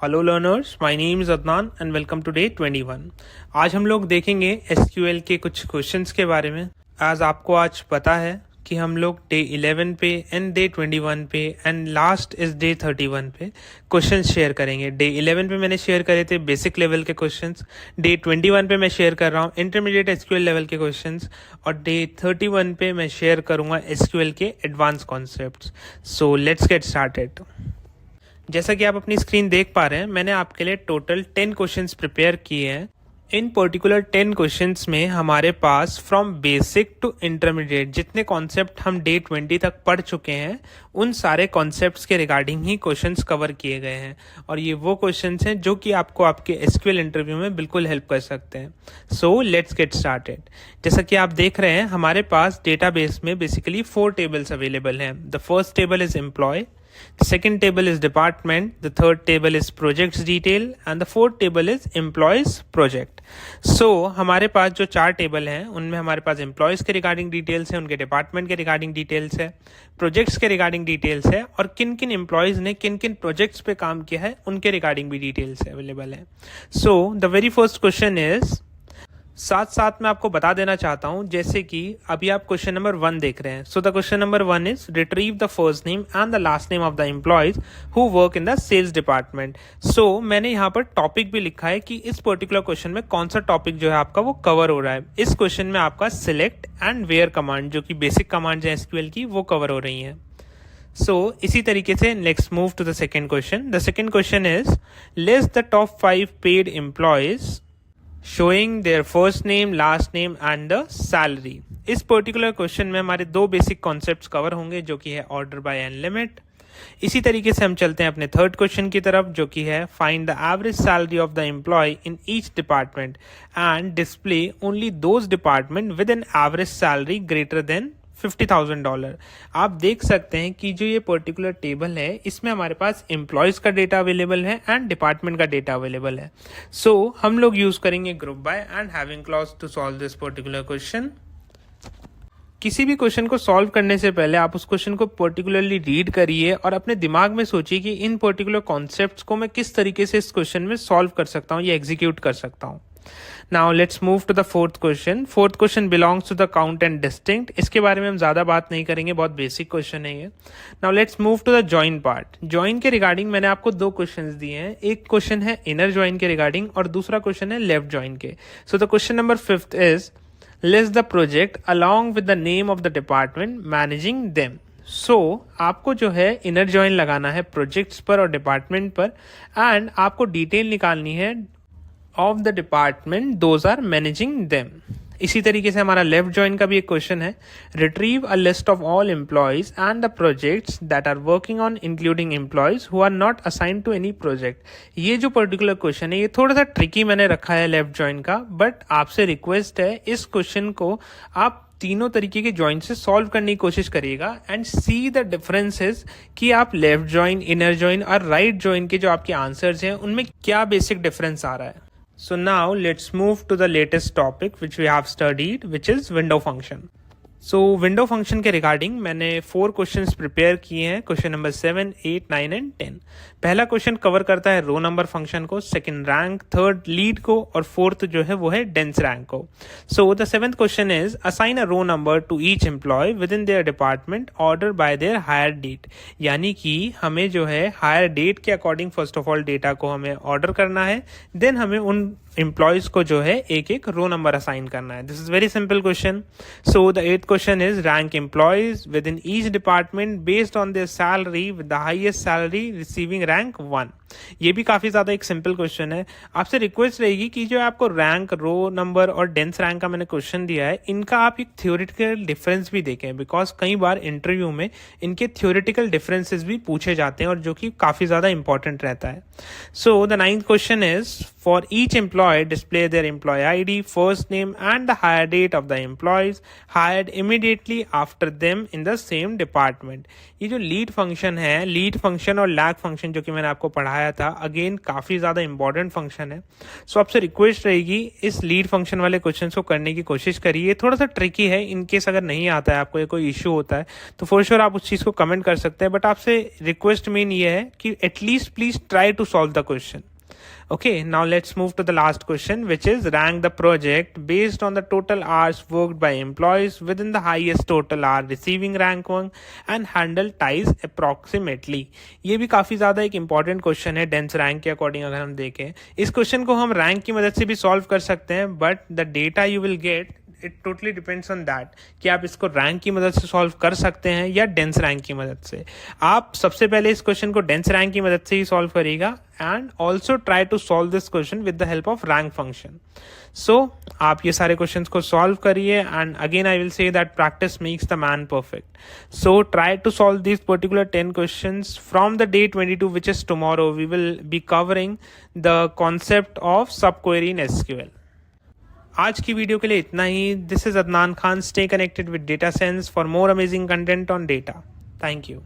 Hello learners, my name is Adnan and welcome to day 21। आज हम लोग देखेंगे एसक्यूएल के कुछ क्वेश्चंस के बारे में। आज आपको आज पता है कि हम लोग डे 11 पे एंड डे 21 पे एंड लास्ट इज डे 31 पे क्वेश्चंस शेयर करेंगे। डे 11 पे मैंने शेयर करे थे बेसिक लेवल के क्वेश्चंस, डे 21 पे मैं शेयर कर रहा हूँ इंटरमीडिएट एसक्यूएल लेवल के क्वेश्चंस और डे 31 पे मैं शेयर करूँगा एसक्यूएल के advance concepts. So let's get started. जैसा कि आप अपनी स्क्रीन देख पा रहे हैं, मैंने आपके लिए टोटल 10 क्वेश्चंस प्रिपेयर किए हैं। इन पर्टिकुलर 10 क्वेश्चंस में हमारे पास फ्रॉम बेसिक टू इंटरमीडिएट जितने कॉन्सेप्ट हम डे 20 तक पढ़ चुके हैं उन सारे कॉन्सेप्ट्स के रिगार्डिंग ही क्वेश्चंस कवर किए गए हैं और ये वो क्वेश्चंस हैं जो कि आपको आपके एसक्यूएल इंटरव्यू में बिल्कुल हेल्प कर सकते हैं। So let's get started. जैसा कि आप देख रहे हैं, हमारे पास डेटाबेस में बेसिकली 4 टेबल्स अवेलेबल हैं। The first table is employee, the second table is department, the third table is projects detail and the fourth table is employees project. So हमारे पास जो 4 टेबल हैं उनमें हमारे पास एम्प्लॉयज़ के रिगार्डिंग डिटेल्स है, उनके department के रिगार्डिंग डिटेल्स है, प्रोजेक्ट्स के रिगार्डिंग डिटेल्स है और किन किन एम्प्लॉयज़ ने किन किन प्रोजेक्ट्स पे काम किया है उनके रिगार्डिंग भी डिटेल्स अवेलेबल है। So the very first question is, साथ साथ मैं आपको बता देना चाहता हूं, जैसे कि अभी आप क्वेश्चन नंबर 1 देख रहे हैं। So the question number 1 is retrieve the first name and the last name of the employees who work in the sales department. So मैंने यहाँ पर टॉपिक भी लिखा है कि इस पर्टिकुलर क्वेश्चन में कौन सा टॉपिक जो है आपका वो कवर हो रहा है। इस क्वेश्चन में आपका सिलेक्ट एंड वेयर कमांड, जो कि बेसिक कमांड है एसक्यूएल की, वो कवर हो रही हैं। सो इसी तरीके से next move to the second question. The second question is list the top 5 paid employees showing their first name, last name and the salary। इस पर्टिकुलर क्वेश्चन में हमारे 2 बेसिक कॉन्सेप्ट्स कवर होंगे, जो कि है ऑर्डर बाय एंड लिमिट। इसी तरीके से हम चलते हैं अपने थर्ड क्वेश्चन की तरफ, जो कि है find the average salary of the employee in each department and display only those department with an average salary greater than $50,000। आप देख सकते हैं कि जो ये पर्टिकुलर टेबल है इसमें हमारे पास एम्प्लॉयज का डेटा अवेलेबल है एंड डिपार्टमेंट का डेटा अवेलेबल है। सो हम लोग यूज करेंगे group by and having clause to solve this particular question. किसी भी क्वेश्चन को सॉल्व करने से पहले आप उस क्वेश्चन को पर्टिकुलरली रीड करिए और अपने दिमाग में सोचिए कि इन पर्टिकुलर कॉन्सेप्ट्स को मैं किस तरीके से इस क्वेश्चन में सॉल्व कर सकता हूँ या एग्जीक्यूट कर सकता हूँ। Now let's move to the fourth question. Fourth question belongs to the count and distinct. इसके बारे में हम ज़्यादा बात नहीं करेंगे, बहुत बेसिक क्वेश्चन है ये। Now let's move to the join part. Join के रिगार्डिंग मैंने आपको 2 क्वेश्चंस दिए हैं। एक क्वेश्चन है इनर ज्वाइन के रिगार्डिंग और दूसरा क्वेश्चन है लेफ्ट ज्वाइन के। So the question number 5 is list the project along with the name of the department managing them. So आपको जो है इनर ज्वाइन लगाना है प्रोजेक्ट्स पर और डिपार्टमेंट पर एंड आपको डिटेल निकालनी है of the department those are managing them. इसी तरीके से हमारा लेफ्ट ज्वाइन का भी एक क्वेश्चन है, retrieve a list of all employees and the projects that are working on including employees who are not assigned to any project. ये जो पर्टिकुलर क्वेश्चन है ये थोड़ा सा ट्रिकी मैंने रखा है लेफ्ट ज्वाइन का, बट आपसे रिक्वेस्ट है इस क्वेश्चन को आप तीनों तरीके के ज्वाइन से सॉल्व करने की कोशिश करिएगा एंड सी द डिफरेंसेस कि आप लेफ्ट ज्वाइन, इनर ज्वाइन और राइट ज्वाइन के जो आपके आंसर्स हैं उनमें क्या बेसिक डिफरेंस आ रहा है। So now let's move to the latest topic which we have studied, which is window function. So window function के रिगार्डिंग मैंने 4 क्वेश्चंस प्रिपेयर किए हैं, क्वेश्चन नंबर 7, 8, 9 एंड 10। पहला क्वेश्चन कवर करता है रो नंबर फंक्शन को, सेकंड रैंक, थर्ड लीड को और फोर्थ जो है वो है डेंस रैंक को। So the 7th question is assign a row number to each employee within their department order by their hire date. यानी कि हमें जो है हायर डेट के according first of all data को हमें ऑर्डर करना है, देन हमें उन एम्प्लॉयज को जो है एक एक रो नंबर असाइन करना है। This is very simple question. So the 8th question is rank employees with in each department based on their salary with the highest salary receiving rank 1। ये भी काफी ज्यादा एक सिंपल क्वेश्चन है। आपसे रिक्वेस्ट रहेगी कि जो आपको रैंक, रो नंबर और डेंस रैंक का मैंने क्वेश्चन दिया है इनका आप एक थ्योरेटिकल डिफरेंस भी देखें, बिकॉज कई बार इंटरव्यू में इनके थ्योरेटिकल डिफरेंसेस भी पूछे जाते हैं और जो कि काफी ज्यादा इंपॉर्टेंट रहता है। So the 9th question is for each employee display their employee ID, first name and the hire date of the employees hired immediately after them in the same department. ये जो लीड फंक्शन है, lead function और lag function जो कि मैंने आपको पढ़ाया पढ़ाया था, अगेन काफ़ी ज़्यादा इंपॉर्टेंट फंक्शन है। सो आपसे रिक्वेस्ट रहेगी इस लीड फंक्शन वाले क्वेश्चन को करने की कोशिश करिए। थोड़ा सा ट्रिकी है, इन केस अगर नहीं आता है आपको या कोई इशू होता है तो फॉर श्योर आप उस चीज़ को कमेंट कर सकते हैं, बट आपसे रिक्वेस्ट मेन ये है कि at least please try to solve the question. Okay, now let's move to the last question, which is rank the project based on the total hours worked by employees within the highest total hour receiving rank 1 and handle ties approximately। ये भी काफ़ी ज़्यादा एक important question है dense rank के according. अगर हम देखें इस क्वेश्चन को हम रैंक की मदद से भी सॉल्व कर सकते हैं, but the data you will get it totally depends on that कि आप इसको रैंक की मदद से सॉल्व कर सकते हैं या डेंस रैंक की मदद से। आप सबसे पहले इस क्वेश्चन को डेंस रैंक की मदद से ही सॉल्व करिएगा and also try to solve this question with the help of rank function. So आप ये सारे क्वेश्चंस को सॉल्व करिए and again I will say that practice makes the man perfect. So try to solve this particular 10 questions from the day 22 which is tomorrow. We will be covering the concept of sub query in SQL. आज की video के लिए इतना ही। This is Adnan Khan. Stay connected with data sense for more amazing content on data. Thank you.